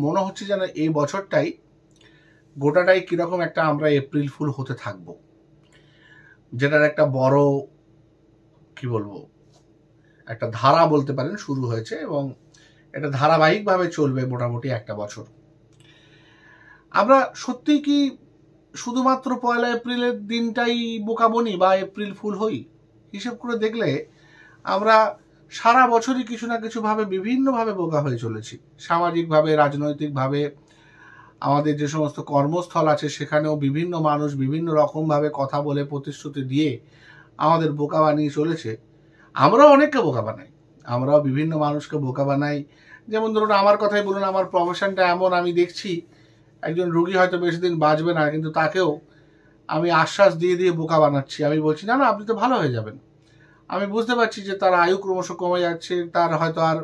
মনে হচ্ছে যেন এই বছরটাই গোটাটাই কিরকম একটা আমরা এপ্রিল ফুল হতে থাকবো, যেটার একটা বড় কি বলবো একটা ধারা বলতে পারেন শুরু হয়েছে এবং এটা ধারাবাহিকভাবে চলবে মোটামুটি একটা বছর। আমরা সত্যিই কি শুধুমাত্র 1 এপ্রিলের দিনটাই বোকা বনি বা এপ্রিল ফুল হই? হিসেব করে দেখলে আমরা সারা বছরই কিছু না কিছু ভাবে বিভিন্নভাবে বোকা হয়ে চলেছি। সামাজিকভাবে, রাজনৈতিকভাবে, আমাদের যে সমস্ত কর্মস্থল আছে সেখানেও বিভিন্ন মানুষ বিভিন্ন রকমভাবে কথা বলে প্রতিশ্রুতি দিয়ে আমাদের বোকা বানিয়ে চলেছে। আমরাও অনেককে বোকা বানাই, আমরাও বিভিন্ন মানুষকে বোকা বানাই। যেমন ধরুন আমার কথাই বলুন, আমার প্রফেশনটা এমন, আমি দেখছি একজন রোগী হয়তো বেশি দিন বাঁচবে না, কিন্তু তাকেও আমি আশ্বাস দিয়ে দিয়ে বোকা বানাচ্ছি। আমি বলছি না না আপনি তো ভালো হয়ে যাবেন। আমি বুঝতে পারছি যে তার আয়ু ক্রমশ কমে যাচ্ছে, তার হয়তো আর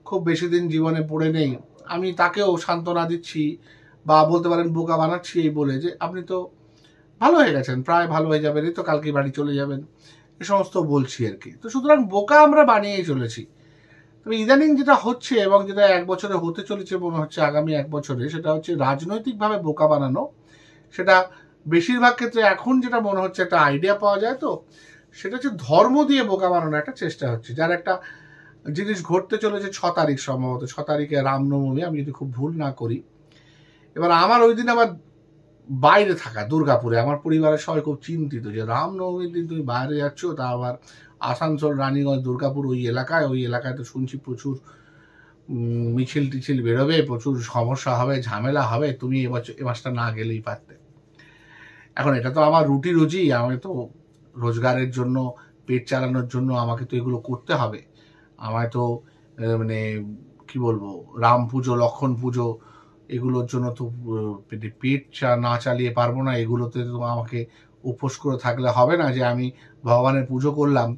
খুব বেশি দিন জীবনে পড়ে নেই। আমি তাকেও সান্ত্বনা দিচ্ছি বা বলতে পারেন বোকা বানাচ্ছি এই বলে যে আপনি তো ভালো হয়ে গেছেন, প্রায় ভালো হয়ে যাবেন, এই তো কালকে বাড়ি চলে যাবেন, এ সমস্ত বলছি আর কি। তো সুতরাং বোকা আমরা বানিয়েই চলেছি। তবে ইদানিং যেটা হচ্ছে এবং যেটা 1 বছরে হতে চলেছে মনে হচ্ছে আগামী 1 বছরে, সেটা হচ্ছে রাজনৈতিকভাবে বোকা বানানো। সেটা বেশিরভাগ ক্ষেত্রে এখন যেটা মনে হচ্ছে একটা আইডিয়া পাওয়া যায়, তো সেটা হচ্ছে ধর্ম দিয়ে বোকা বানানো একটা চেষ্টা হচ্ছে। যার একটা জিনিস ঘটতে চলেছে 6 তারিখ, সম্ভবত 6 তারিখে রামনবমী, আমি যদি খুব ভুল না করি। এবার আমার ওই দিন আবার বাইরে থাকা দুর্গাপুরে, আমার পরিবারের সবাই খুব চিন্তিত যে রামনবমীর দিন তুমি বাইরে যাচ্ছ, তা আবার আসানসোল, রানীগঞ্জ, দুর্গাপুর ওই এলাকায় তো শুনছি প্রচুর মিছিল টিছিল বেরোবে, প্রচুর সমস্যা হবে, ঝামেলা হবে, তুমি এ মাসটা না গেলেই পারতে। এখন এটা তো আমার রুটি রুজি, আমি তো রোজগারের জন্য, পেট চালানোর জন্য আমাকে তো এগুলো করতে হবে। আমায় তো মানে কি বলবো, রাম পুজো, লক্ষণ পুজো, এগুলোর জন্য তো পেট না চালিয়ে পারবো না। এগুলোতে তো আমাকে উপোস করে থাকলে হবে না যে আমি ভগবানের পুজো করলাম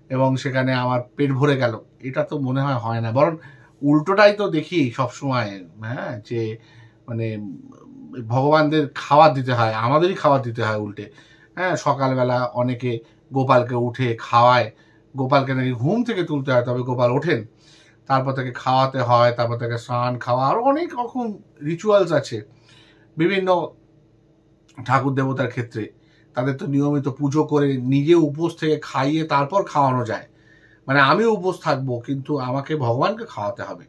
এবং সেখানে আমার পেট ভরে গেল। এটা তো মনে হয় না, বরং উল্টোটাই তো দেখি সবসময়। হ্যাঁ, যে মানে ভগবানদের খাবার দিতে হয়, আমাদেরই খাবার দিতে হয় উল্টে। হ্যাঁ, সকালবেলা অনেকে গোপালকে উঠে খাওয়ায়, গোপালকে নাকি ঘুম থেকে তুলতে হয় তবে গোপাল ওঠেন, তারপর তাকে খাওয়াতে হয়, তারপর তাকে স্নান, খাওয়া, আরো অনেক রকম রিচুয়ালস আছে বিভিন্ন ঠাকুর দেবতার ক্ষেত্রে। তাদের তো নিয়মিত পুজো করে নিজে উপোস থেকে খাইয়ে তারপর খাওয়ানো যায়। মানে আমি উপোস থাকবো কিন্তু আমাকে ভগবানকে খাওয়াতে হবে।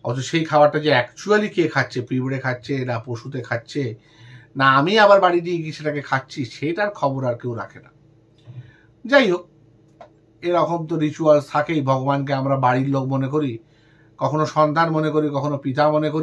অথচ সেই খাবারটা যে অ্যাকচুয়ালি কে খাচ্ছে, পিঁপড়ে খাচ্ছে না পশুতে খাচ্ছে না আমি আবার বাড়ি দিয়ে গিয়ে সেটাকে খাচ্ছি, সেটার খবর আর কেউ রাখে না। যাই হোক, এরকম তো রিচুয়ালস থাকেই। ভগবানকে আমরা বাড়ির লোক মনে করি, কখনো সন্তান মনে করি, কখনো পিতা মনে করি।